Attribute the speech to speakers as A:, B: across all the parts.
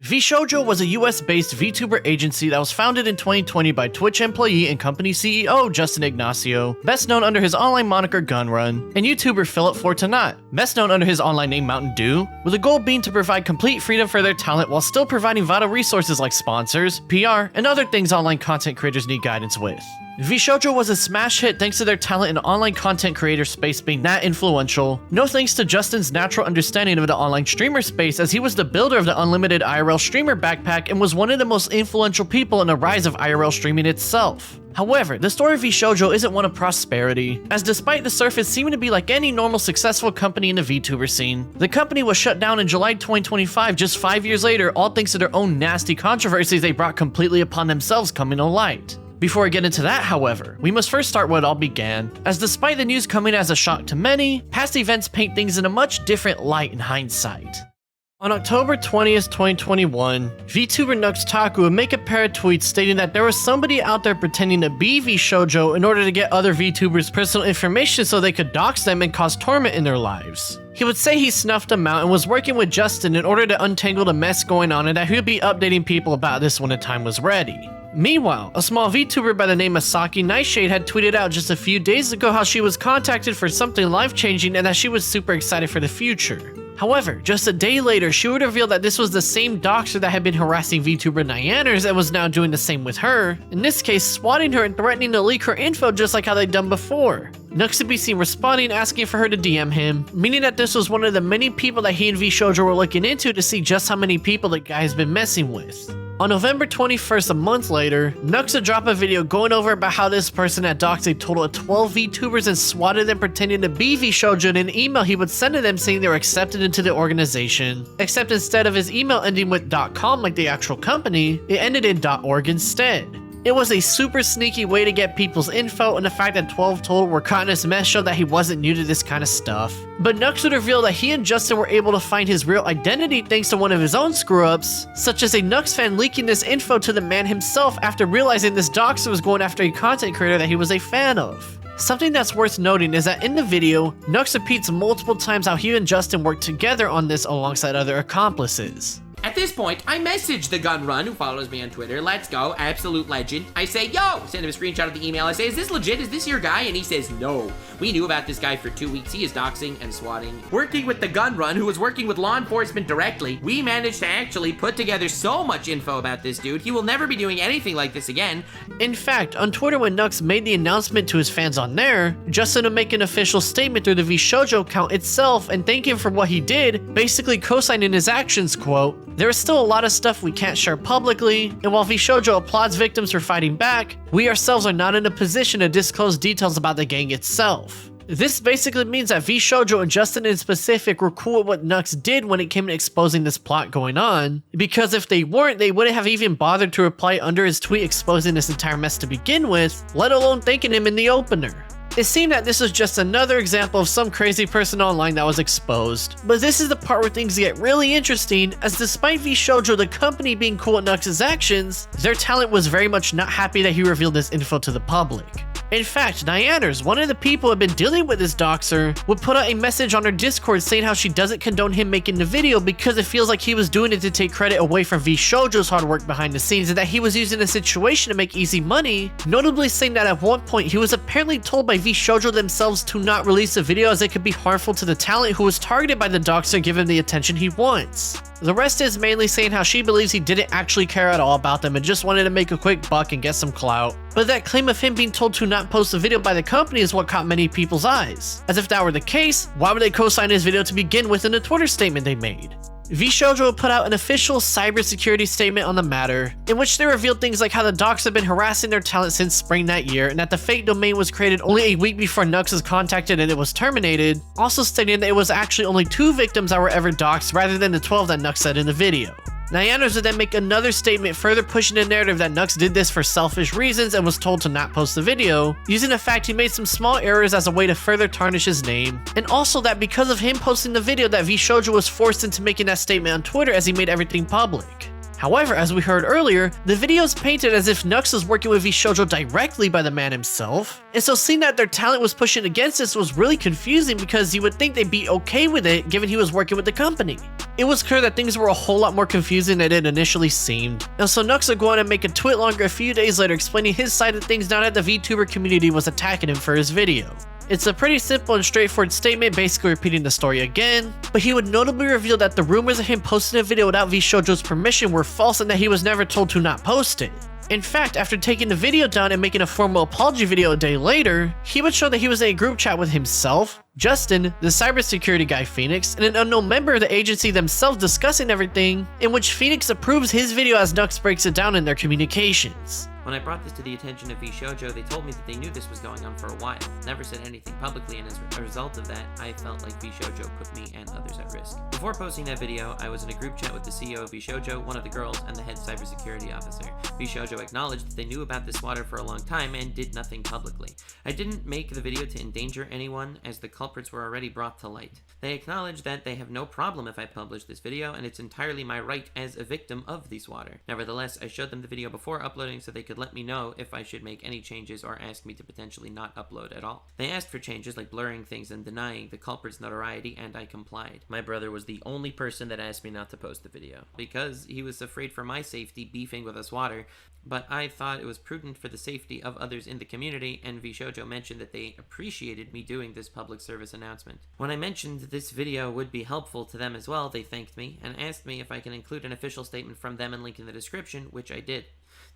A: Vshojo was a US-based VTuber agency that was founded in 2020 by Twitch employee and company CEO Justin Ignacio, best known under his online moniker Gunrun, and YouTuber Philip Fortunat, best known under his online name Mountain Dew, with the goal being to provide complete freedom for their talent while still providing vital resources like sponsors, PR, and other things online content creators need guidance with. Vshojo was a smash hit thanks to their talent in the online content creator space being that influential, no thanks to Justin's natural understanding of the online streamer space, as he was the builder of the unlimited IRL streamer backpack and was one of the most influential people in the rise of IRL streaming itself. However, the story of Vshojo isn't one of prosperity, as despite the surface seeming to be like any normal successful company in the VTuber scene, the company was shut down in July 2025 just 5 years later, all thanks to their own nasty controversies they brought completely upon themselves coming to light. Before I get into that, however, we must first start where it all began, as despite the news coming as a shock to many, past events paint things in a much different light in hindsight. On October 20th, 2021, VTuber Nux Taku would make a pair of tweets stating that there was somebody out there pretending to be Vshojo in order to get other VTubers' personal information so they could dox them and cause torment in their lives. He would say he snuffed them out and was working with Justin in order to untangle the mess going on, and that he would be updating people about this when the time was ready. Meanwhile, a small VTuber by the name of Saki Nightshade had tweeted out just a few days ago how she was contacted for something life-changing and that she was super excited for the future. However, just a day later, she would reveal that this was the same doxer that had been harassing VTuber Nyaners and was now doing the same with her, in this case swatting her and threatening to leak her info just like how they'd done before. Nux would be seen responding, asking for her to DM him, meaning that this was one of the many people that he and Vshojo were looking into to see just how many people the guy has been messing with. On November 21st, a month later, Nux would drop a video going over about how this person had doxed a total of 12 VTubers and swatted them pretending to be Vshojo in an email he would send to them saying they were accepted into the organization, except instead of his email ending with .com like the actual company, it ended in .org instead. It was a super sneaky way to get people's info, and the fact that 12 total were caught in this mess showed that he wasn't new to this kind of stuff. But Nux would reveal that he and Justin were able to find his real identity thanks to one of his own screw-ups, such as a Nux fan leaking this info to the man himself after realizing this doxer was going after a content creator that he was a fan of. Something that's worth noting is that in the video, Nux repeats multiple times how he and Justin worked together on this alongside other accomplices.
B: At this point, I message the Gunrun, who follows me on Twitter. Let's go, absolute legend. I say, yo, send him a screenshot of the email. I say, is this legit? Is this your guy? And he says, no. We knew about this guy for 2 weeks. He is doxing and swatting. Working with the Gunrun, who was working with law enforcement directly, we managed to actually put together so much info about this dude. He will never be doing anything like this again.
A: In fact, on Twitter when Nux made the announcement to his fans on there, Justin would make an official statement through the Vshojo account itself and thank him for what he did, basically co-signing his actions, quote, "There is still a lot of stuff we can't share publicly, and while Vshojo applauds victims for fighting back, we ourselves are not in a position to disclose details about the gang itself." This basically means that Vshojo and Justin in specific were cool with what Nux did when it came to exposing this plot going on, because if they weren't, they wouldn't have even bothered to reply under his tweet exposing this entire mess to begin with, let alone thanking him in the opener. It seemed that this was just another example of some crazy person online that was exposed. But this is the part where things get really interesting, as despite Vshojo, the company, being cool at Nux's actions, their talent was very much not happy that he revealed this info to the public. In fact, Nyaners, one of the people who had been dealing with this doxer, would put out a message on her Discord saying how she doesn't condone him making the video because it feels like he was doing it to take credit away from Vshojo's hard work behind the scenes and that he was using the situation to make easy money, notably saying that at one point he was apparently told by Vshojo themselves to not release the video as it could be harmful to the talent who was targeted by the doxer given the attention he wants. The rest is mainly saying how she believes he didn't actually care at all about them and just wanted to make a quick buck and get some clout. But that claim of him being told to not post the video by the company is what caught many people's eyes. As if that were the case, why would they co-sign his video to begin with in the Twitter statement they made? Vshojo put out an official cybersecurity statement on the matter, in which they revealed things like how the docs have been harassing their talent since spring that year, and that the fake domain was created only a week before Nux was contacted and it was terminated, also stating that it was actually only 2 victims that were ever doxed rather than the 12 that Nux said in the video. Nyaners would then make another statement further pushing the narrative that Nux did this for selfish reasons and was told to not post the video, using the fact he made some small errors as a way to further tarnish his name, and also that because of him posting the video that Vshojo was forced into making that statement on Twitter as he made everything public. However, as we heard earlier, the video is painted as if Nux was working with Vshojo directly by the man himself, and so seeing that their talent was pushing against this was really confusing because you would think they'd be okay with it given he was working with the company. It was clear that things were a whole lot more confusing than it initially seemed, and so Nux would go on and make a tweet longer a few days later explaining his side of things now that the VTuber community was attacking him for his video. It's a pretty simple and straightforward statement, basically repeating the story again, but he would notably reveal that the rumors of him posting a video without Vshojo's permission were false and that he was never told to not post it. In fact, after taking the video down and making a formal apology video a day later, he would show that he was in a group chat with himself, Justin, the cybersecurity guy Phoenix, and an unknown member of the agency themselves discussing everything, in which Phoenix approves his video as Nux breaks it down in their communications.
B: When I brought this to the attention of Vshojo, they told me that they knew this was going on for a while, never said anything publicly, and as a result of that, I felt like Vshojo put me and others at risk. Before posting that video, I was in a group chat with the CEO of Vshojo, one of the girls, and the head cybersecurity officer. Vshojo acknowledged that they knew about this water for a long time and did nothing publicly. I didn't make the video to endanger anyone, as the culprits were already brought to light. They acknowledged that they have no problem if I publish this video, and it's entirely my right as a victim of this water. Nevertheless, I showed them the video before uploading so they could let me know if I should make any changes or ask me to potentially not upload at all. They asked for changes like blurring things and denying the culprit's notoriety, and I complied. My brother was the only person that asked me not to post the video, because he was afraid for my safety beefing with us water, but I thought it was prudent for the safety of others in the community, and Vshojo mentioned that they appreciated me doing this public service announcement. When I mentioned this video would be helpful to them as well, they thanked me and asked me if I can include an official statement from them and link in the description, which I did.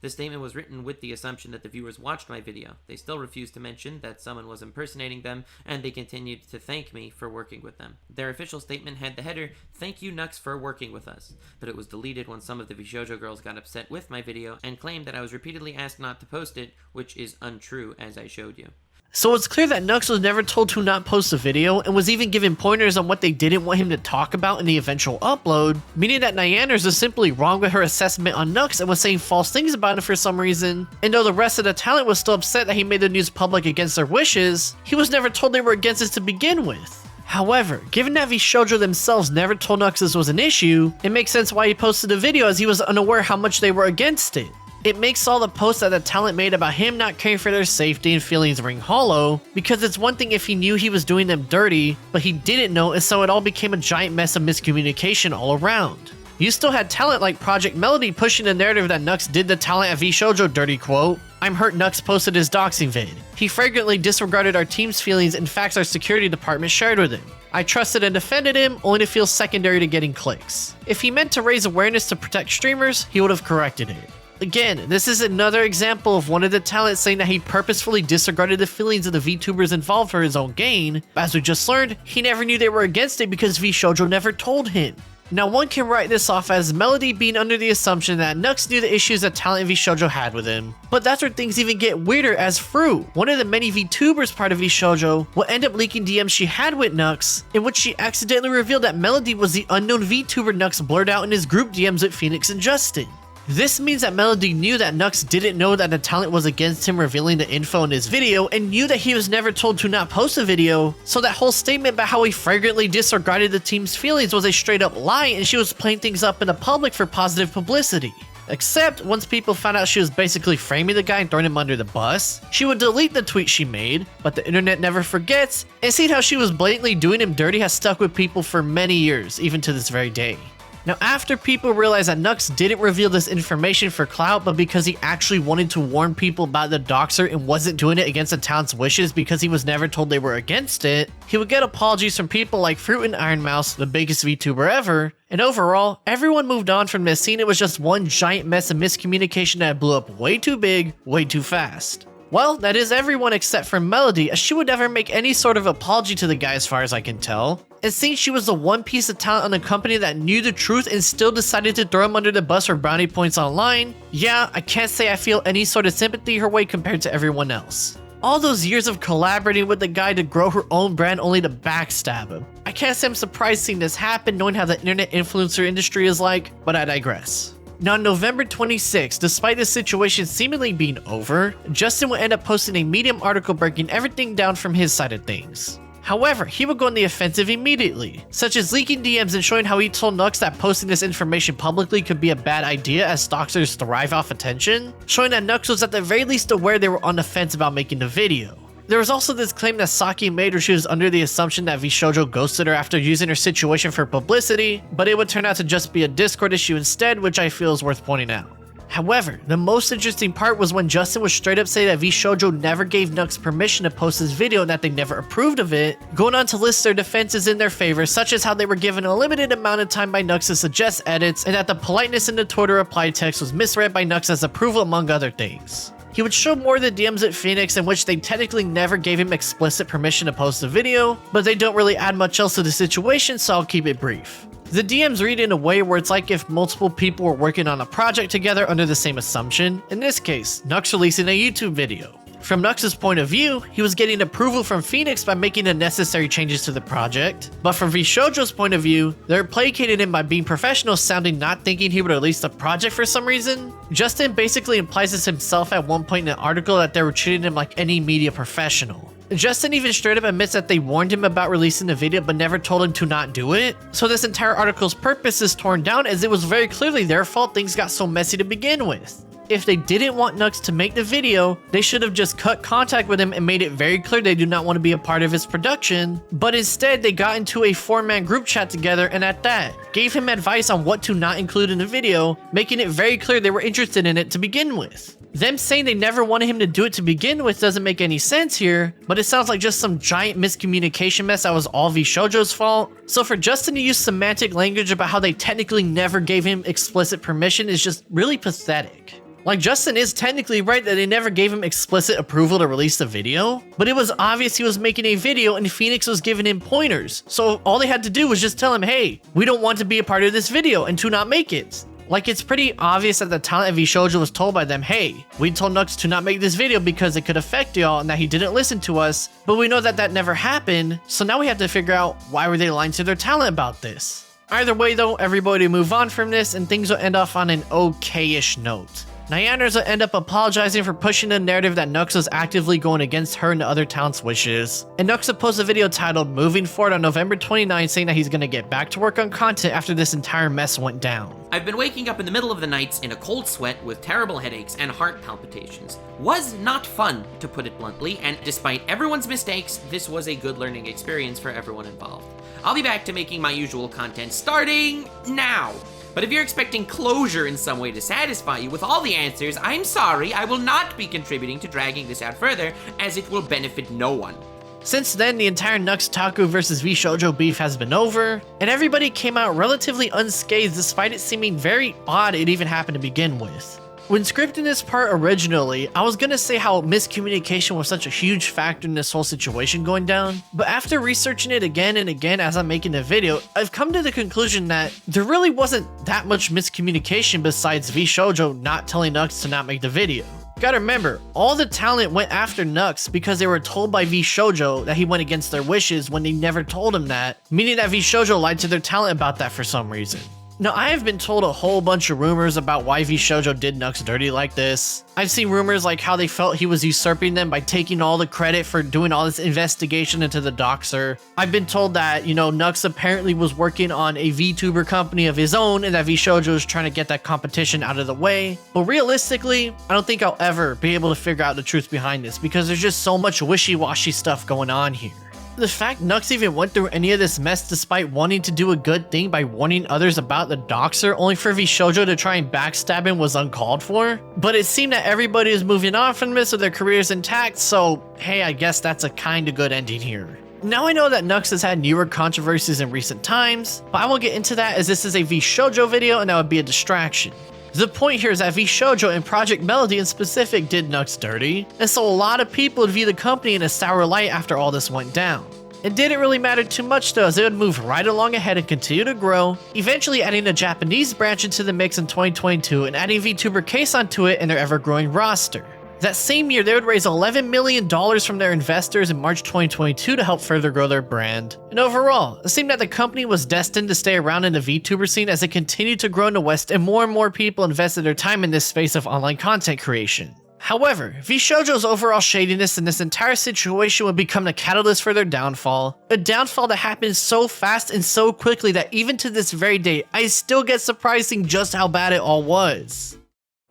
B: The statement was written with the assumption that the viewers watched my video. They still refused to mention that someone was impersonating them, and they continued to thank me for working with them. Their official statement had the header, "Thank you Nux for working with us," but it was deleted when some of the Vshojo girls got upset with my video and claimed that I was repeatedly asked not to post it, which is untrue, as I showed you.
A: So it's clear that Nux was never told to not post the video and was even given pointers on what they didn't want him to talk about in the eventual upload, meaning that Nyanners is simply wrong with her assessment on Nux and was saying false things about him for some reason, and though the rest of the talent was still upset that he made the news public against their wishes, he was never told they were against it to begin with. However, given that Vshojo themselves never told Nux this was an issue, it makes sense why he posted the video as he was unaware how much they were against it. It makes all the posts that the talent made about him not caring for their safety and feelings ring hollow, because it's one thing if he knew he was doing them dirty, but he didn't know, and so it all became a giant mess of miscommunication all around. You still had talent like Project Melody pushing the narrative that Nux did the talent at Vshojo dirty, quote, "I'm hurt Nux posted his doxing vid. He flagrantly disregarded our team's feelings and facts our security department shared with him. I trusted and defended him, only to feel secondary to getting clicks. If he meant to raise awareness to protect streamers, he would have corrected it." Again, this is another example of one of the talents saying that he purposefully disregarded the feelings of the VTubers involved for his own gain, but as we just learned, he never knew they were against it because Vshojo never told him. Now one can write this off as Melody being under the assumption that Nux knew the issues that talent and Vshojo had with him, but that's where things even get weirder as Fruit, one of the many VTubers part of Vshojo, will end up leaking DMs she had with Nux, in which she accidentally revealed that Melody was the unknown VTuber Nux blurred out in his group DMs with Phoenix and Justin. This means that Melody knew that Nux didn't know that the talent was against him revealing the info in his video and knew that he was never told to not post a video, so that whole statement about how he flagrantly disregarded the team's feelings was a straight up lie and she was playing things up in the public for positive publicity. Except, once people found out she was basically framing the guy and throwing him under the bus, she would delete the tweet she made, but the internet never forgets, and seeing how she was blatantly doing him dirty has stuck with people for many years, even to this very day. Now, after people realized that Nux didn't reveal this information for clout, but because he actually wanted to warn people about the doxer and wasn't doing it against the talent's wishes because he was never told they were against it, he would get apologies from people like Fruit and Ironmouse, the biggest VTuber ever, and overall, everyone moved on from this, seeing it was just one giant mess of miscommunication that blew up way too big, way too fast. Well, that is everyone except for Melody, as she would never make any sort of apology to the guy as far as I can tell. And since she was the one piece of talent on the company that knew the truth and still decided to throw him under the bus for brownie points online, yeah, I can't say I feel any sort of sympathy her way compared to everyone else. All those years of collaborating with the guy to grow her own brand only to backstab him. I can't say I'm surprised seeing this happen knowing how the internet influencer industry is like, but I digress. Now, on November 26, despite this situation seemingly being over, Justin will end up posting a Medium article breaking everything down from his side of things. However, he would go on the offensive immediately, such as leaking DMs and showing how he told Nux that posting this information publicly could be a bad idea as doxers thrive off attention, showing that Nux was at the very least aware they were on the fence about making the video. There was also this claim that Saki made where she was under the assumption that Vshojo ghosted her after using her situation for publicity, but it would turn out to just be a Discord issue instead, which I feel is worth pointing out. However, the most interesting part was when Justin would straight up say that Vshojo never gave Nux permission to post his video and that they never approved of it, going on to list their defenses in their favor, such as how they were given a limited amount of time by Nux to suggest edits, and that the politeness in the Twitter reply text was misread by Nux as approval, among other things. He would show more of the DMs at Phoenix in which they technically never gave him explicit permission to post the video, but they don't really add much else to the situation, so I'll keep it brief. The DMs read in a way where it's like if multiple people were working on a project together under the same assumption, in this case, Nux releasing a YouTube video. From Nux's point of view, he was getting approval from Phoenix by making the necessary changes to the project, but from Vshojo's point of view, they're placating him by being professional sounding not thinking he would release the project for some reason. Justin basically implies this himself at one point in an article that they were treating him like any media professional. Justin even straight up admits that they warned him about releasing the video but never told him to not do it. So this entire article's purpose is torn down as it was very clearly their fault things got so messy to begin with. If they didn't want Nux to make the video, they should have just cut contact with him and made it very clear they do not want to be a part of his production, but instead they got into a 4-man group chat together and at that, gave him advice on what to not include in the video, making it very clear they were interested in it to begin with. Them saying they never wanted him to do it to begin with doesn't make any sense here, but it sounds like just some giant miscommunication mess that was all Vshojo's fault. So for Justin to use semantic language about how they technically never gave him explicit permission is just really pathetic. Like, Justin is technically right that they never gave him explicit approval to release the video, but it was obvious he was making a video and Phoenix was giving him pointers. So all they had to do was just tell him, hey, we don't want to be a part of this video and to not make it. Like, it's pretty obvious that the talent of Vshojo was told by them, hey, we told Nux to not make this video because it could affect y'all and that he didn't listen to us, but we know that that never happened, so now we have to figure out why were they lying to their talent about this. Either way though, everybody will move on from this and things will end off on an okay-ish note. Nyanners will end up apologizing for pushing the narrative that Nux was actively going against her and the other talent's wishes. And Nux will post a video titled Moving Forward on November 29 saying that he's gonna get back to work on content after this entire mess went down.
B: I've been waking up in the middle of the nights in a cold sweat with terrible headaches and heart palpitations. Was not fun, to put it bluntly, and despite everyone's mistakes, this was a good learning experience for everyone involved. I'll be back to making my usual content starting now. But if you're expecting closure in some way to satisfy you with all the answers, I'm sorry, I will not be contributing to dragging this out further, as it will benefit no one.
A: Since then, the entire Nux Taku vs Vshojo beef has been over, and everybody came out relatively unscathed despite it seeming very odd it even happened to begin with. When scripting this part originally, I was gonna say how miscommunication was such a huge factor in this whole situation going down, but after researching it again and again as I'm making the video, I've come to the conclusion that there really wasn't that much miscommunication besides Vshojo not telling Nux to not make the video. Gotta remember, all the talent went after Nux because they were told by Vshojo that he went against their wishes when they never told him that, meaning that Vshojo lied to their talent about that for some reason. Now, I have been told a whole bunch of rumors about why Vshojo did Nux dirty like this. I've seen rumors like how they felt he was usurping them by taking all the credit for doing all this investigation into the doxer. I've been told that, Nux apparently was working on a VTuber company of his own and that Vshojo is trying to get that competition out of the way. But realistically, I don't think I'll ever be able to figure out the truth behind this because there's just so much wishy-washy stuff going on here. The fact Nux even went through any of this mess despite wanting to do a good thing by warning others about the doxer only for Vshojo to try and backstab him was uncalled for. But it seemed that everybody is moving on from this with their careers intact, so hey, I guess that's a kinda good ending here. Now I know that Nux has had newer controversies in recent times, but I won't get into that as this is a Vshojo video and that would be a distraction. The point here is that Vshojo and Project Melody in specific did Nux dirty, and so a lot of people would view the company in a sour light after all this went down. It didn't really matter too much though, as it would move right along ahead and continue to grow, eventually adding a Japanese branch into the mix in 2022 and adding Vtuber Case onto it in their ever-growing roster. That same year, they would raise $11 million from their investors in March 2022 to help further grow their brand. And overall, it seemed that the company was destined to stay around in the VTuber scene as it continued to grow in the West and more people invested their time in this space of online content creation. However, Vshojo's overall shadiness in this entire situation would become the catalyst for their downfall. A downfall that happened so fast and so quickly that even to this very day, I still get surprised seeing just how bad it all was.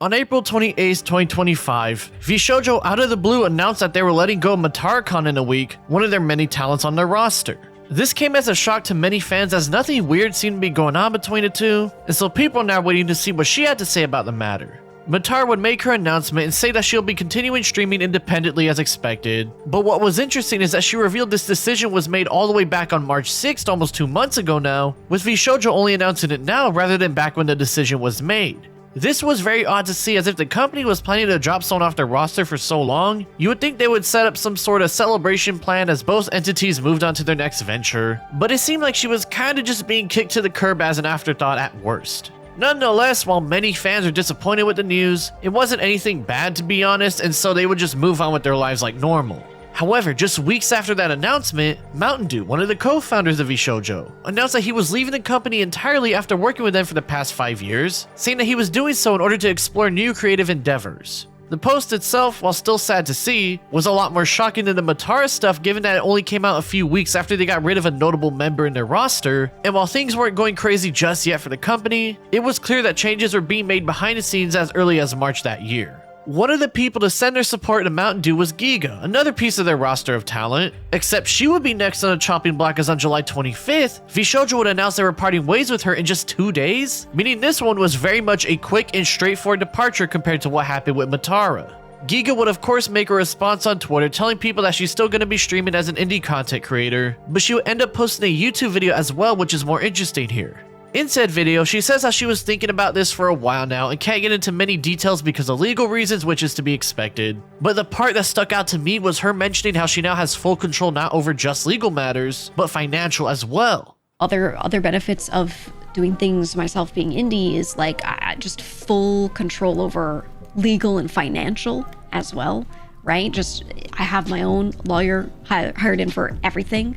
A: On April 28, 2025, Vshojo out of the blue announced that they were letting go of Matarakon in a week, one of their many talents on their roster. This came as a shock to many fans as nothing weird seemed to be going on between the two, and so people are now waiting to see what she had to say about the matter. Matara would make her announcement and say that she'll be continuing streaming independently as expected, but what was interesting is that she revealed this decision was made all the way back on March 6th, almost 2 months ago now, with Vshojo only announcing it now rather than back when the decision was made. This was very odd to see, as if the company was planning to drop someone off their roster for so long, you would think they would set up some sort of celebration plan as both entities moved on to their next venture, but it seemed like she was kinda just being kicked to the curb as an afterthought at worst. Nonetheless, while many fans are disappointed with the news, it wasn't anything bad to be honest, and so they would just move on with their lives like normal. However, just weeks after that announcement, Mountain Dew, one of the co-founders of Vshojo, announced that he was leaving the company entirely after working with them for the past 5 years, saying that he was doing so in order to explore new creative endeavors. The post itself, while still sad to see, was a lot more shocking than the Matara stuff given that it only came out a few weeks after they got rid of a notable member in their roster, and while things weren't going crazy just yet for the company, it was clear that changes were being made behind the scenes as early as March that year. One of the people to send their support to Mountain Dew was GEEGA, another piece of their roster of talent, except she would be next on the chopping block as on July 25th, Vshojo would announce they were parting ways with her in just 2 days, meaning this one was very much a quick and straightforward departure compared to what happened with Matara. GEEGA would of course make a response on Twitter telling people that she's still going to be streaming as an indie content creator, but she would end up posting a YouTube video as well, which is more interesting here. In said video, she says how she was thinking about this for a while now and can't get into many details because of legal reasons, which is to be expected. But the part that stuck out to me was her mentioning how she now has full control not over just legal matters, but financial as well.
C: Other benefits of doing things myself being indie is like just full control over legal and financial as well, right? Just I have my own lawyer hired in for everything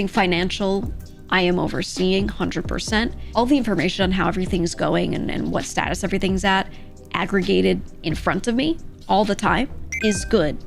C: financial. I am overseeing 100%. All the information on how everything's going and what status everything's at, aggregated in front of me all the time, is good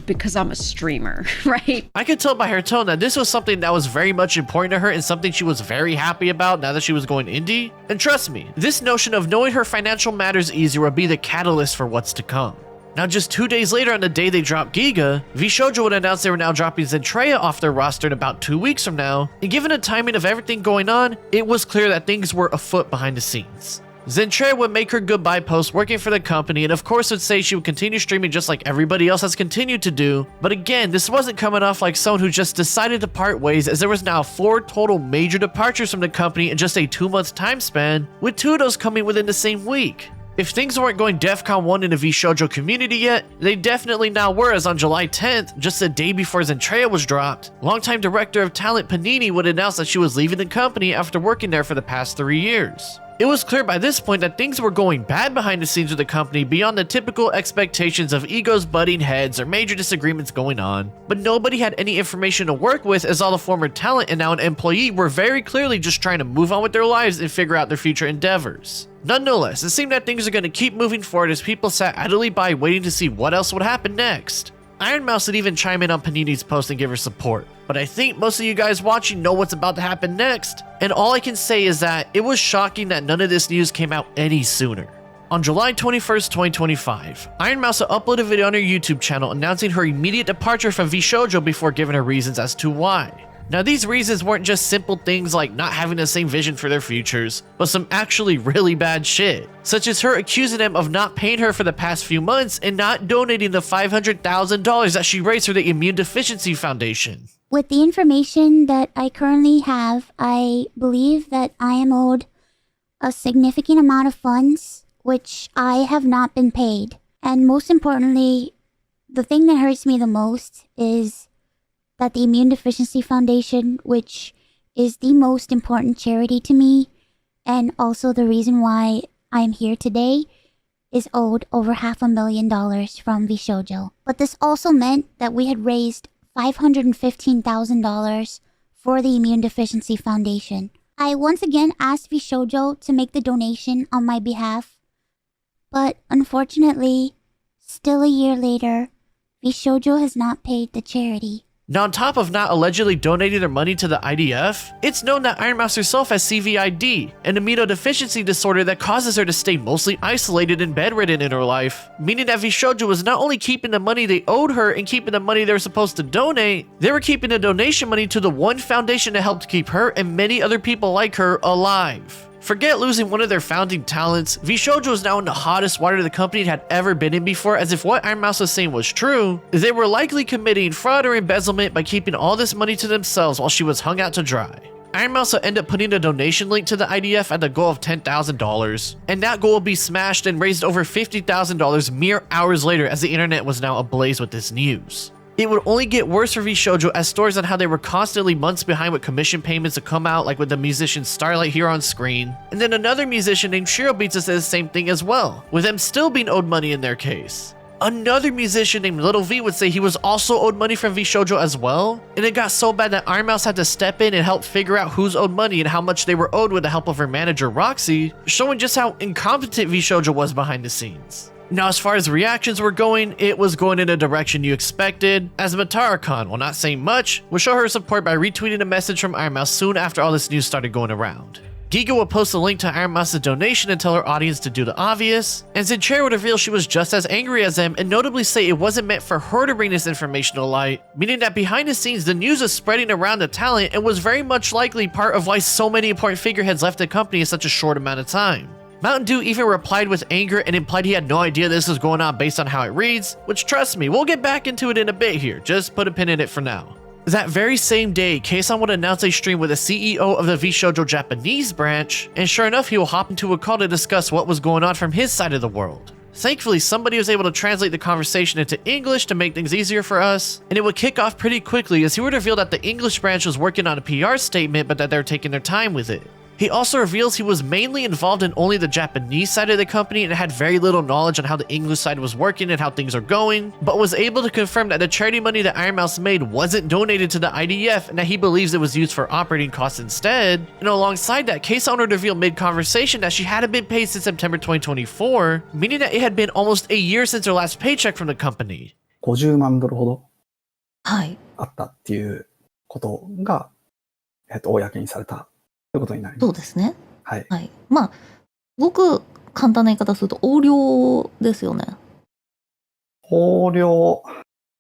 C: because I'm a streamer, right?
A: I could tell by her tone that this was something that was very much important to her and something she was very happy about now that she was going indie. And trust me, this notion of knowing her financial matters easier would be the catalyst for what's to come. Now, just 2 days later on the day they dropped GEEGA, Vshojo would announce they were now dropping Zentreya off their roster in about 2 weeks from now, and given the timing of everything going on, it was clear that things were afoot behind the scenes. Zentreya would make her goodbye post working for the company and of course would say she would continue streaming just like everybody else has continued to do, but again, this wasn't coming off like someone who just decided to part ways, as there was now 4 total major departures from the company in just a 2-month time span, with 2 of those coming within the same week. If things weren't going DEFCON 1 in the Vshojo community yet, they definitely now were, as on July 10th, just a day before Zentreya was dropped, longtime director of talent Panini would announce that she was leaving the company after working there for the past 3 years. It was clear by this point that things were going bad behind the scenes with the company beyond the typical expectations of egos butting heads or major disagreements going on, but nobody had any information to work with, as all the former talent and now an employee were very clearly just trying to move on with their lives and figure out their future endeavors. Nonetheless, it seemed that things are going to keep moving forward as people sat idly by waiting to see what else would happen next. Ironmouse would even chime in on Panini's post and give her support, but I think most of you guys watching know what's about to happen next, and all I can say is that it was shocking that none of this news came out any sooner. On July 21st, 2025, Ironmouse uploaded a video on her YouTube channel announcing her immediate departure from Vshojo before giving her reasons as to why. Now, these reasons weren't just simple things like not having the same vision for their futures, but some actually really bad shit, such as her accusing them of not paying her for the past few months and not donating the $500,000 that she raised for the Immune Deficiency Foundation.
D: With the information that I currently have, I believe that I am owed a significant amount of funds, which I have not been paid. And most importantly, the thing that hurts me the most is that the Immune Deficiency Foundation, which is the most important charity to me, and also the reason why I'm here today, is owed over $500,000 from Vshojo. But this also meant that we had raised $515,000 for the Immune Deficiency Foundation. I once again asked Vshojo to make the donation on my behalf, but unfortunately, Still a year later, Vshojo has not paid the charity.
A: Now, on top of not allegedly donating their money to the IDF, it's known that Ironmouse herself has CVID, an immunodeficiency disorder that causes her to stay mostly isolated and bedridden in her life, meaning that Vshojo was not only keeping the money they owed her and keeping the money they were supposed to donate, they were keeping the donation money to the one foundation that helped keep her and many other people like her alive. Forget losing one of their founding talents, Vshojo is now in the hottest water the company had ever been in before, as if what Ironmouse was saying was true. They were likely committing fraud or embezzlement by keeping all this money to themselves while she was hung out to dry. Ironmouse will end up putting a donation link to the IDF at the goal of $10,000, and that goal will be smashed and raised over $50,000 mere hours later as the internet was now ablaze with this news. It would only get worse for Vshojo as stories on how they were constantly months behind with commission payments to come out, like with the musician Starlight here on screen. And then another musician named Shirobeats said the same thing as well, with them still being owed money in their case. Another musician named Little V would say he was also owed money from Vshojo as well, and it got so bad that Ironmouse had to step in and help figure out who's owed money and how much they were owed with the help of her manager Roxy, showing just how incompetent Vshojo was behind the scenes. Now, as far as reactions were going, it was going in a direction you expected, as Matara-kun, while not saying much, would show her support by retweeting a message from Ironmouse soon after all this news started going around. GEEGA would post a link to Ironmouse's donation and tell her audience to do the obvious, and Zentreya would reveal she was just as angry as them and notably say it wasn't meant for her to bring this information to light, meaning that behind the scenes the news was spreading around the talent and was very much likely part of why so many important figureheads left the company in such a short amount of time. Mountain Dew even replied with anger and implied he had no idea this was going on based on how it reads, which trust me, we'll get back into it in a bit here, just put a pin in it for now. That very same day, Keisan would announce a stream with the CEO of the Vshojo Japanese branch, and sure enough he will hop into a call to discuss what was going on from his side of the world. Thankfully, somebody was able to translate the conversation into English to make things easier for us, and it would kick off pretty quickly as he would reveal that the English branch was working on a PR statement but that they were taking their time with it. He also reveals he was mainly involved in only the Japanese side of the company and had very little knowledge on how the English side was working and how things are going, but was able to confirm that the charity money that Ironmouse made wasn't donated to the IDF and that he believes it was used for operating costs instead. And alongside that, Keisan would reveal mid-conversation that she hadn't been paid since September 2024, meaning that it had been almost a year since her last paycheck from the company.
E: 50万ドルほど
C: はい。
E: あったっていうことが、公にされたということになります。
F: そうですね。
E: はい。
F: はい。まあ、すごく簡単な言い方すると横領ですよね。
E: 横領、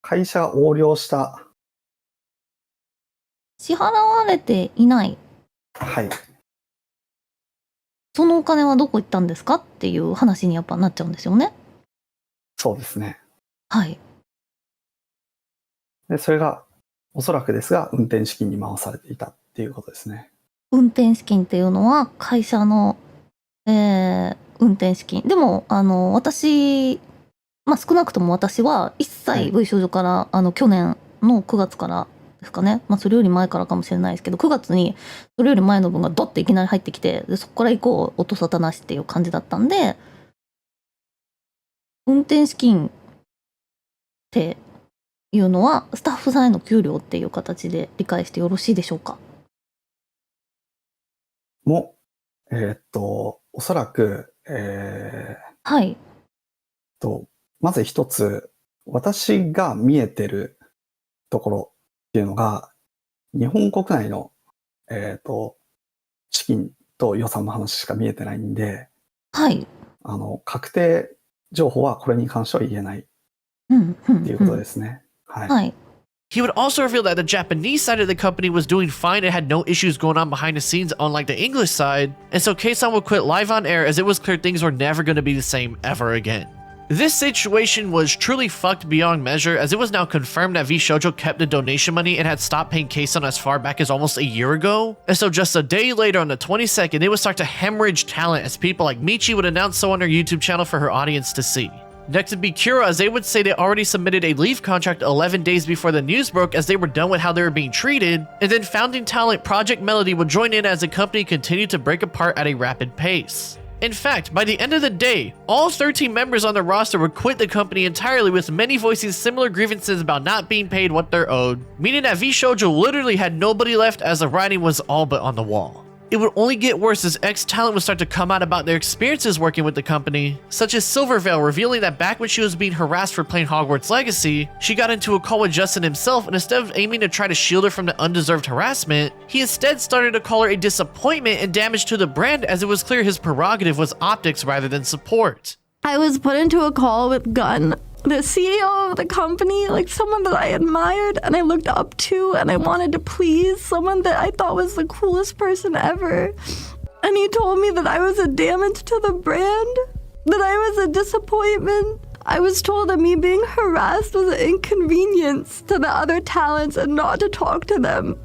E: 会社が横領した。
F: 支払われていない。
E: はい。
F: そのお金はどこ行ったんですかっていう話にやっぱなっちゃうんですよね。
E: そうですね。
F: はい。
E: で、それが、おそらくですが、運転資金に回されていたっていうことですね。
F: 運転資金っていうのは会社の、運転資金。でも、私、まあ少なくとも私は一切 V 少女から、去年の9月からですかね。まあそれより前からかもしれないですけど、9月にそれより前の分がドッていきなり入ってきて、でそこから以降音沙汰なしっていう感じだったんで、運転資金っていうのはスタッフさんへの給料っていう形で理解してよろしいでしょうか。
E: も、おそらく、
F: はい。
E: まず一つ、私が見えてるところっていうのが、日本国内の、資金と予算の話しか見えてないんで、
F: はい。
E: 確定情報はこれに関しては言えないっていうことですね。はい。
F: はい。
A: He would also reveal that the Japanese side of the company was doing fine and had no issues going on behind the scenes, unlike the English side, and so Keisan would quit live on air as it was clear things were never going to be the same ever again. This situation was truly fucked beyond measure, as it was now confirmed that Vshojo kept the donation money and had stopped paying Keisan as far back as almost a year ago, and so just a day later on the 22nd, they would start to hemorrhage talent as people like Michi would announce so on her YouTube channel for her audience to see. Next would be Kira, as they would say they already submitted a leave contract 11 days before the news broke as they were done with how they were being treated, and then founding talent Project Melody would join in as the company continued to break apart at a rapid pace. In fact, by the end of the day, all 13 members on the roster would quit the company entirely, with many voicing similar grievances about not being paid what they're owed, meaning that Vshojo literally had nobody left as the writing was all but on the wall. It would only get worse as ex-talent would start to come out about their experiences working with the company, such as Silverveil revealing that back when she was being harassed for playing Hogwarts Legacy, she got into a call with Justin himself, and instead of aiming to try to shield her from the undeserved harassment, he instead started to call her a disappointment and damage to the brand, as it was clear his prerogative was optics rather than support.
G: I was put into a call with Gunn, the CEO of the company, like someone that I admired and I looked up to, and I wanted to please, someone that I thought was the coolest person ever. And he told me that I was a damage to the brand, that I was a disappointment. I was told that me being harassed was an inconvenience to the other talents and not to talk to them.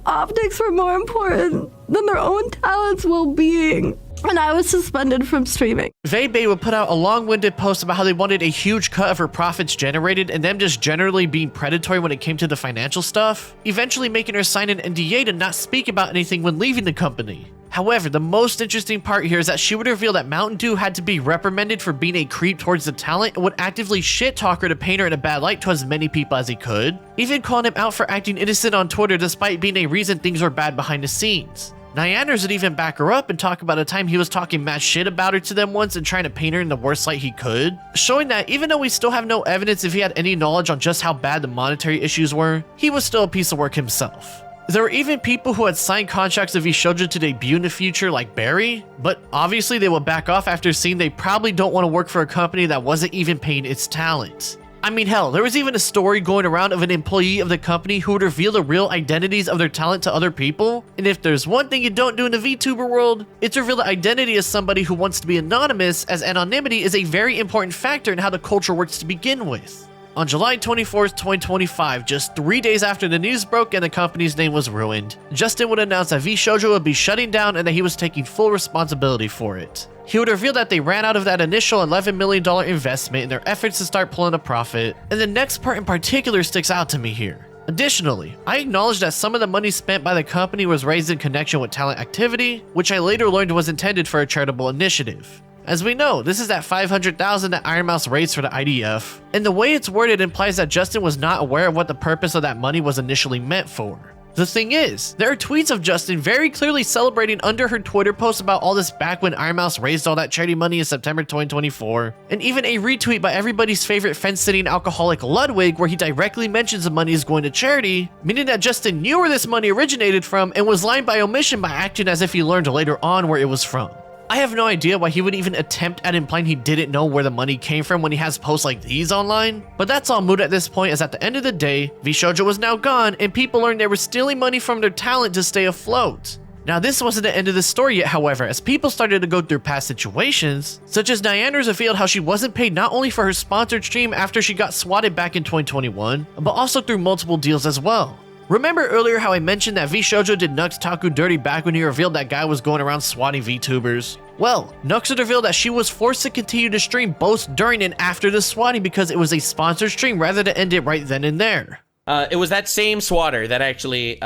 G: Optics were more important than their own talents' well-being. And I was suspended from streaming.
A: Vei would put out a long-winded post about how they wanted a huge cut of her profits generated and them just generally being predatory when it came to the financial stuff, eventually making her sign an NDA to not speak about anything when leaving the company. However, the most interesting part here is that she would reveal that Mountain Dew had to be reprimanded for being a creep towards the talent and would actively shit-talk her to paint her in a bad light to as many people as he could, even calling him out for acting innocent on Twitter despite being a reason things were bad behind the scenes. Nyanders would even back her up and talk about a time he was talking mad shit about her to them once and trying to paint her in the worst light he could, showing that even though we still have no evidence if he had any knowledge on just how bad the monetary issues were, he was still a piece of work himself. There were even people who had signed contracts of Vshojo to debut in the future like Barry, but obviously they would back off after seeing they probably don't want to work for a company that wasn't even paying its talent. I mean, hell, there was even a story going around of an employee of the company who would reveal the real identities of their talent to other people. And if there's one thing you don't do in the VTuber world, it's reveal the identity of somebody who wants to be anonymous, as anonymity is a very important factor in how the culture works to begin with. On July 24th, 2025, just 3 days after the news broke and the company's name was ruined, Justin would announce that Vshojo would be shutting down and that he was taking full responsibility for it. He would reveal that they ran out of that initial $11 million investment in their efforts to start pulling a profit, and the next part in particular sticks out to me here. Additionally, I acknowledge that some of the money spent by the company was raised in connection with talent activity, which I later learned was intended for a charitable initiative. As we know, this is that $500,000 that Ironmouse raised for the IDF, and the way it's worded implies that Justin was not aware of what the purpose of that money was initially meant for. The thing is, there are tweets of Justin very clearly celebrating under her Twitter post about all this back when Ironmouse raised all that charity money in September 2024, and even a retweet by everybody's favorite fence-sitting alcoholic Ludwig where he directly mentions the money is going to charity, meaning that Justin knew where this money originated from and was lying by omission by acting as if he learned later on where it was from. I have no idea why he would even attempt at implying he didn't know where the money came from when he has posts like these online, but that's all moot at this point, as at the end of the day, Vshojo was now gone and people learned they were stealing money from their talent to stay afloat. Now this wasn't the end of the story yet, however, as people started to go through past situations, such as Nyanders revealed how she wasn't paid not only for her sponsored stream after she got swatted back in 2021, but also through multiple deals as well. Remember earlier how I mentioned that Vshojo did Nux Taku dirty back when he revealed that guy was going around swatting VTubers? Well, Nux had revealed that she was forced to continue to stream both during and after the swatting because it was a sponsored stream rather than end it right then and there.
B: It was that same swatter that actually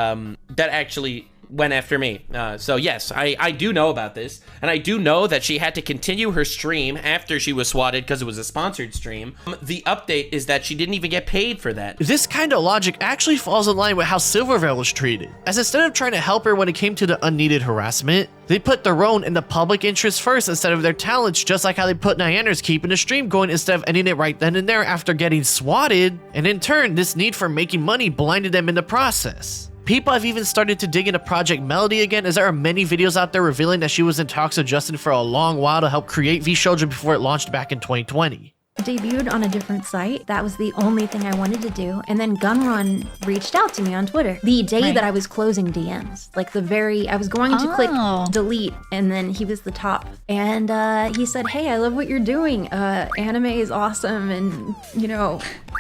B: went after me. So yes, I do know about this, and I do know that she had to continue her stream after she was swatted because it was a sponsored stream. The update is that she didn't even get paid for that.
A: This kind of logic actually falls in line with how Silverveil was treated, as instead of trying to help her when it came to the unneeded harassment, they put their own and the public interest first instead of their talents, just like how they put Nyanders keeping the stream going instead of ending it right then and there after getting swatted, and in turn, this need for making money blinded them in the process. People have even started to dig into Project Melody again, as there are many videos out there revealing that she was in talks with Justin for a long while to help create Vshojo before it launched back in 2020.
H: Debuted on a different site. That was the only thing I wanted to do. And then Gunrun reached out to me on Twitter the day that I was closing DMs. Like I was going to click delete, and then he was the top. And he said, hey, I love what you're doing. Anime is awesome, and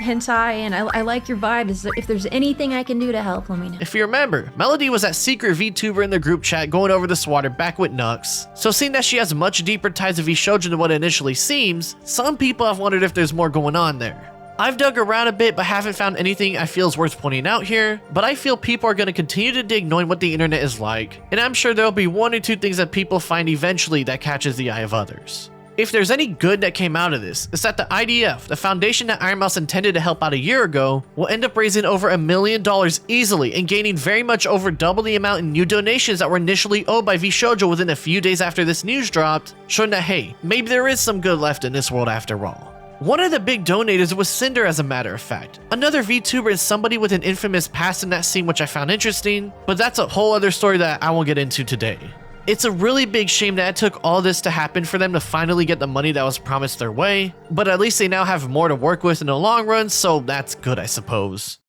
H: hentai, and I like your vibe. If there's anything I can do to help, let me know.
A: If you remember, Melody was that secret VTuber in the group chat going over the swatter back with Nux. So seeing that she has much deeper ties to Vshojo than what it initially seems, some people have wondered if there's more going on there. I've dug around a bit but haven't found anything I feel is worth pointing out here, but I feel people are going to continue to dig knowing what the internet is like, and I'm sure there'll be one or two things that people find eventually that catches the eye of others. If there's any good that came out of this, it's that the IDF, the foundation that Ironmouse intended to help out a year ago, will end up raising over $1 million easily and gaining very much over double the amount in new donations that were initially owed by Vshojo within a few days after this news dropped, showing that hey, maybe there is some good left in this world after all. One of the big donators was Cinder, as a matter of fact. Another VTuber and somebody with an infamous past in that scene, which I found interesting, but that's a whole other story that I won't get into today. It's a really big shame that it took all this to happen for them to finally get the money that was promised their way, but at least they now have more to work with in the long run, so that's good, I suppose.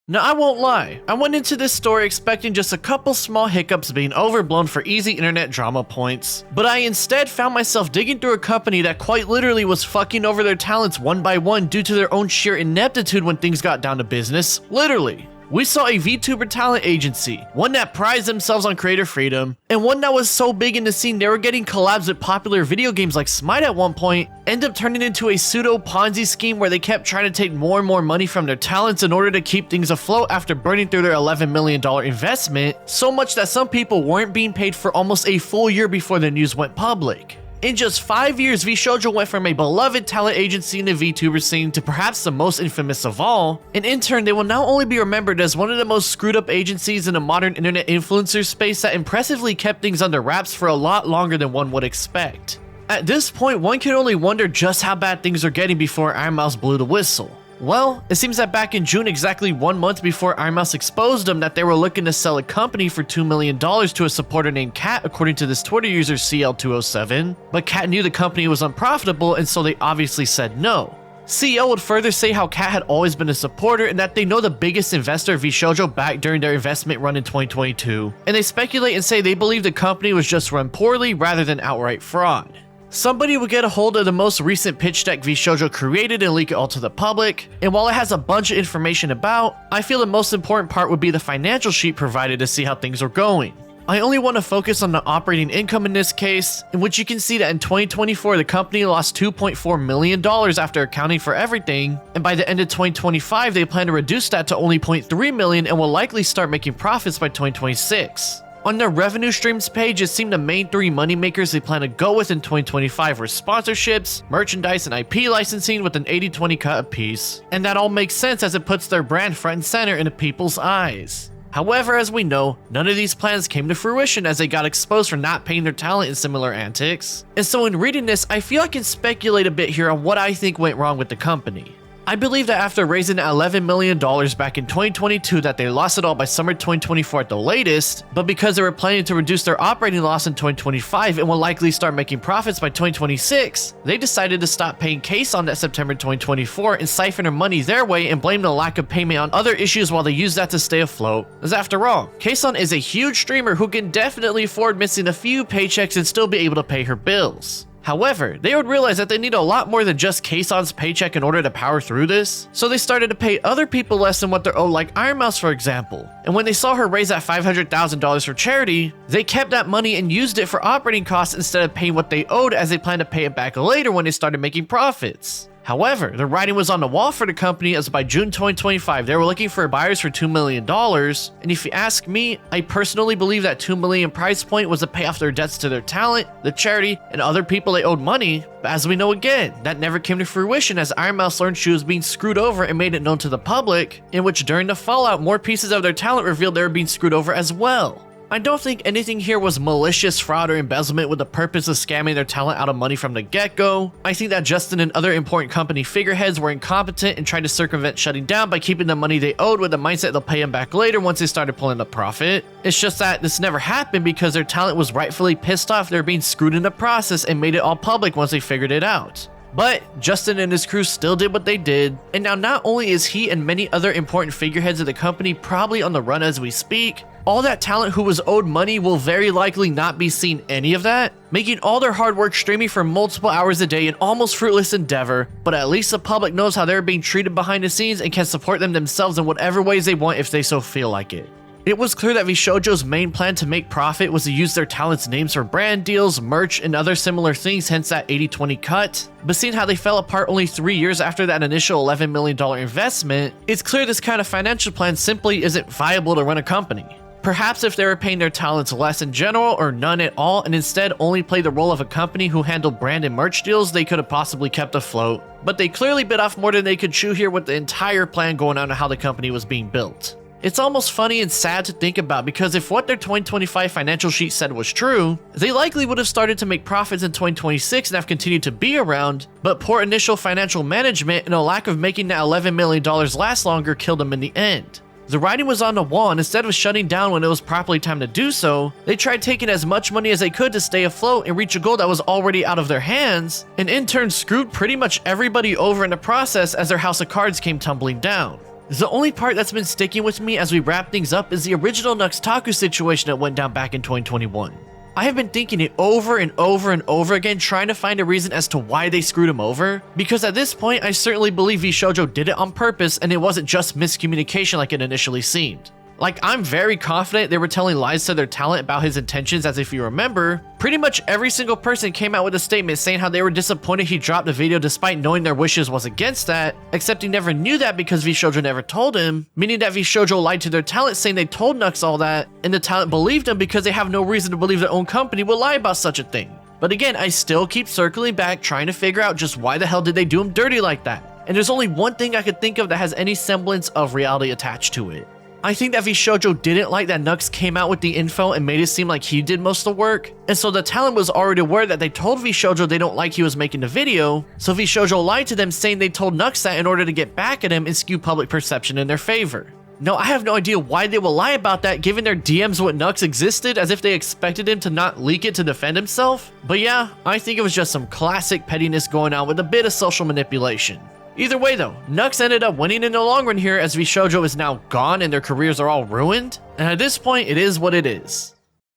A: Now, I won't lie, I went into this story expecting just a couple small hiccups being overblown for easy internet drama points, but I instead found myself digging through a company that quite literally was fucking over their talents one by one due to their own sheer ineptitude when things got down to business, literally. We saw a VTuber talent agency, one that prides themselves on creator freedom, and one that was so big in the scene they were getting collabs with popular video games like Smite at one point, end up turning into a pseudo Ponzi scheme where they kept trying to take more and more money from their talents in order to keep things afloat after burning through their $11 million investment, so much that some people weren't being paid for almost a full year before the news went public. In just 5 years, Vshojo went from a beloved talent agency in the VTuber scene to perhaps the most infamous of all, and in turn, they will not only be remembered as one of the most screwed up agencies in the modern internet influencer space that impressively kept things under wraps for a lot longer than one would expect. At this point, one can only wonder just how bad things are getting before Ironmouse blew the whistle. Well, it seems that back in June, exactly 1 month before Ironmouse exposed them that they were looking to sell a company for $2 million to a supporter named Kat, according to this Twitter user CL207, but Kat knew the company was unprofitable and so they obviously said no. CEO would further say how Kat had always been a supporter and that they know the biggest investor Vshojo back during their investment run in 2022, and they speculate and say they believe the company was just run poorly rather than outright fraud. Somebody would get a hold of the most recent pitch deck Vshojo created and leak it all to the public, and while it has a bunch of information about, I feel the most important part would be the financial sheet provided to see how things are going. I only want to focus on the operating income in this case, in which you can see that in 2024 the company lost $2.4 million after accounting for everything, and by the end of 2025 they plan to reduce that to only $0.3 million and will likely start making profits by 2026. On their revenue streams page, it seemed the main three moneymakers they plan to go with in 2025 were sponsorships, merchandise, and IP licensing with an 80-20 cut apiece. And that all makes sense as it puts their brand front and center in the people's eyes. However, as we know, none of these plans came to fruition as they got exposed for not paying their talent in similar antics. And so in reading this, I feel I can speculate a bit here on what I think went wrong with the company. I believe that after raising $11 million back in 2022 that they lost it all by summer 2024 at the latest, but because they were planning to reduce their operating loss in 2025 and will likely start making profits by 2026, they decided to stop paying Case on that September 2024 and siphon their money their way and blame the lack of payment on other issues while they use that to stay afloat. As after all, Kason is a huge streamer who can definitely afford missing a few paychecks and still be able to pay her bills. However, they would realize that they need a lot more than just Kason's paycheck in order to power through this, so they started to pay other people less than what they're owed, like Ironmouse for example. And when they saw her raise that $500,000 for charity, they kept that money and used it for operating costs instead of paying what they owed, as they planned to pay it back later when they started making profits. However, the writing was on the wall for the company, as by June 2025 they were looking for buyers for $2 million, and if you ask me, I personally believe that $2 million price point was to pay off their debts to their talent, the charity, and other people they owed money, but as we know again, that never came to fruition as Ironmouse learned she was being screwed over and made it known to the public, in which during the fallout more pieces of their talent revealed they were being screwed over as well. I don't think anything here was malicious fraud or embezzlement with the purpose of scamming their talent out of money from the get-go. I think that Justin and other important company figureheads were incompetent and tried to circumvent shutting down by keeping the money they owed with the mindset they'll pay them back later once they started pulling the profit. It's just that this never happened because their talent was rightfully pissed off they were being screwed in the process and made it all public once they figured it out. But Justin and his crew still did what they did, and now not only is he and many other important figureheads of the company probably on the run as we speak, all that talent who was owed money will very likely not be seeing any of that, making all their hard work streaming for multiple hours a day an almost fruitless endeavor, but at least the public knows how they're being treated behind the scenes and can support them themselves in whatever ways they want if they so feel like it. It was clear that Vshojo's main plan to make profit was to use their talents' names for brand deals, merch, and other similar things, hence that 80-20 cut. But seeing how they fell apart only 3 years after that initial $11 million investment, it's clear this kind of financial plan simply isn't viable to run a company. Perhaps if they were paying their talents less in general or none at all and instead only played the role of a company who handled brand and merch deals, they could have possibly kept afloat. But they clearly bit off more than they could chew here with the entire plan going on and how the company was being built. It's almost funny and sad to think about because if what their 2025 financial sheet said was true, they likely would have started to make profits in 2026 and have continued to be around, but poor initial financial management and a lack of making that $11 million last longer killed them in the end. The writing was on the wall, and instead of shutting down when it was properly time to do so, they tried taking as much money as they could to stay afloat and reach a goal that was already out of their hands, and in turn screwed pretty much everybody over in the process as their house of cards came tumbling down. The only part that's been sticking with me as we wrap things up is the original Nux Taku situation that went down back in 2021. I have been thinking it over and over and over again, trying to find a reason as to why they screwed him over, because at this point I certainly believe Vshojo did it on purpose and it wasn't just miscommunication like it initially seemed. Like, I'm very confident they were telling lies to their talent about his intentions, as if you remember, pretty much every single person came out with a statement saying how they were disappointed he dropped the video despite knowing their wishes was against that, except he never knew that because Vshojo never told him, meaning that Vshojo lied to their talent saying they told Nux all that, and the talent believed him because they have no reason to believe their own company will lie about such a thing. But again, I still keep circling back trying to figure out just why the hell did they do him dirty like that, and there's only one thing I could think of that has any semblance of reality attached to it. I think that Vshojo didn't like that Nux came out with the info and made it seem like he did most of the work, and so the talent was already aware that they told Vshojo they don't like he was making the video, so Vshojo lied to them saying they told Nux that in order to get back at him and skew public perception in their favor. Now, I have no idea why they will lie about that given their DMs what Nux existed, as if they expected him to not leak it to defend himself, but yeah, I think it was just some classic pettiness going on with a bit of social manipulation. Either way though, Nux ended up winning in the long run here as Vshojo is now gone and their careers are all ruined, and at this point it is what it is.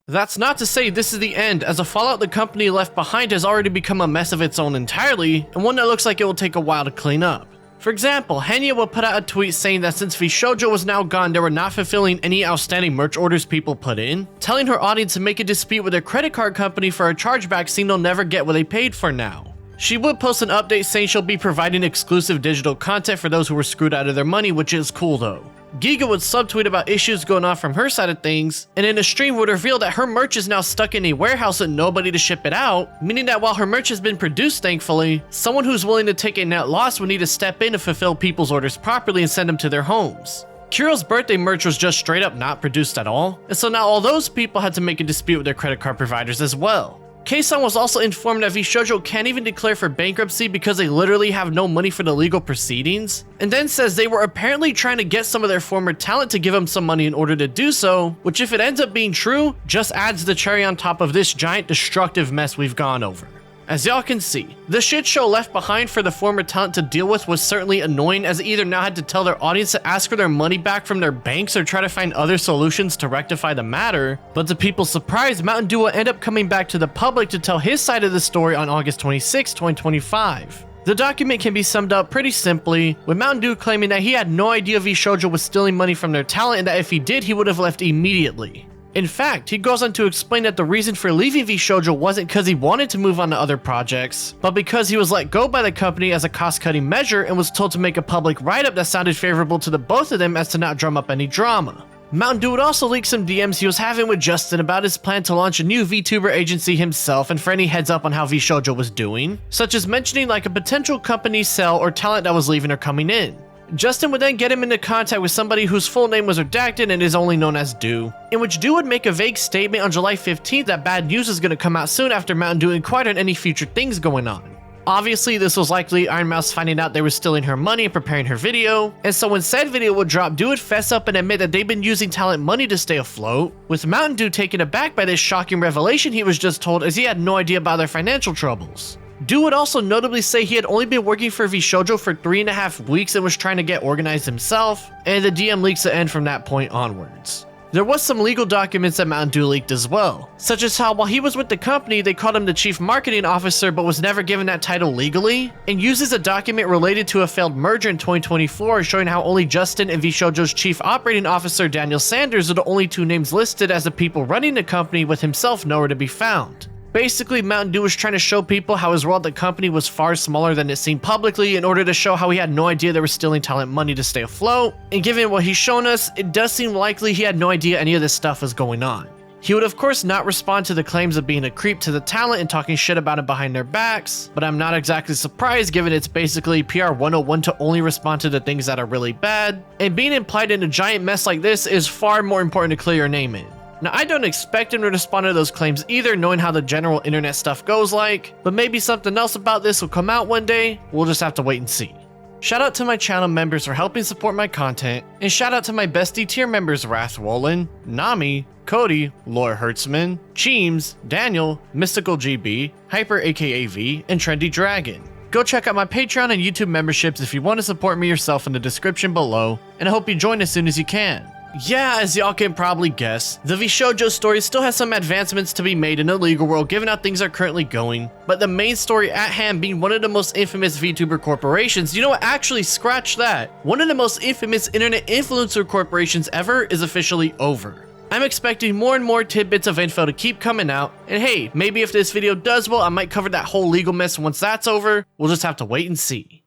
A: That's not to say this is the end, as the fallout the company left behind has already become a mess of its own entirely, and one that looks like it will take a while to clean up. For example, Hanya will put out a tweet saying that since Vshojo was now gone, they were not fulfilling any outstanding merch orders people put in, telling her audience to make a dispute with their credit card company for a chargeback saying they'll never get what they paid for now. She would post an update saying she'll be providing exclusive digital content for those who were screwed out of their money, which is cool though. GEEGA would subtweet about issues going on from her side of things, and in a stream would reveal that her merch is now stuck in a warehouse with nobody to ship it out, meaning that while her merch has been produced thankfully, someone who's willing to take a net loss would need to step in to fulfill people's orders properly and send them to their homes. Kiro's birthday merch was just straight up not produced at all, and so now all those people had to make a dispute with their credit card providers as well. K-san was also informed that Vshojo can't even declare for bankruptcy because they literally have no money for the legal proceedings, and then says they were apparently trying to get some of their former talent to give them some money in order to do so, which if it ends up being true, just adds the cherry on top of this giant destructive mess we've gone over. As y'all can see, the shit show left behind for the former talent to deal with was certainly annoying, as they either now had to tell their audience to ask for their money back from their banks or try to find other solutions to rectify the matter, but to people's surprise, Mountain Dew will end up coming back to the public to tell his side of the story on August 26, 2025. The document can be summed up pretty simply, with Mountain Dew claiming that he had no idea Vshojo was stealing money from their talent and that if he did, he would have left immediately. In fact, he goes on to explain that the reason for leaving Vshojo wasn't because he wanted to move on to other projects, but because he was let go by the company as a cost-cutting measure and was told to make a public write-up that sounded favorable to the both of them as to not drum up any drama. Mountain Dew would also leak some DMs he was having with Justin about his plan to launch a new VTuber agency himself and for any heads up on how Vshojo was doing, such as mentioning like a potential company sell or talent that was leaving or coming in. Justin would then get him into contact with somebody whose full name was redacted and is only known as Dew, in which Dew would make a vague statement on July 15th that bad news is going to come out soon after Mountain Dew inquired on any future things going on. Obviously, this was likely Ironmouse finding out they were stealing her money and preparing her video, and so when said video would drop, Dew would fess up and admit that they've been using talent money to stay afloat, with Mountain Dew taken aback by this shocking revelation he was just told, as he had no idea about their financial troubles. Dew would also notably say he had only been working for Vshojo for 3.5 weeks and was trying to get organized himself, and the DM leaks would end from that point onwards. There was some legal documents that Mountain Dew leaked as well, such as how while he was with the company, they called him the Chief Marketing Officer but was never given that title legally, and uses a document related to a failed merger in 2024 showing how only Justin and Vshojo's Chief Operating Officer Daniel Sanders are the only two names listed as the people running the company, with himself nowhere to be found. Basically, Mountain Dew was trying to show people how his role at the company was far smaller than it seemed publicly in order to show how he had no idea they were stealing talent money to stay afloat. And given what he's shown us, it does seem likely he had no idea any of this stuff was going on. He would of course not respond to the claims of being a creep to the talent and talking shit about it behind their backs, but I'm not exactly surprised given it's basically PR 101 to only respond to the things that are really bad, and being implied in a giant mess like this is far more important to clear your name in. Now, I don't expect him to respond to those claims either, knowing how the general internet stuff goes like, but maybe something else about this will come out one day. We'll just have to wait and see. Shout out to my channel members for helping support my content, and shout out to my bestie tier members Wrathwollen, Nami, Cody, Laura Hertzman, Cheems, Daniel, Mystical GB, Hyper aka V, and Trendy Dragon. Go check out my Patreon and YouTube memberships if you want to support me yourself in the description below, and I hope you join as soon as you can. Yeah, as y'all can probably guess, the Vshojo story still has some advancements to be made in the legal world given how things are currently going, but the main story at hand being one of the most infamous VTuber corporations, you know what, actually scratch that. One of the most infamous internet influencer corporations ever is officially over. I'm expecting more and more tidbits of info to keep coming out, and hey, maybe if this video does well, I might cover that whole legal mess once that's over. We'll just have to wait and see.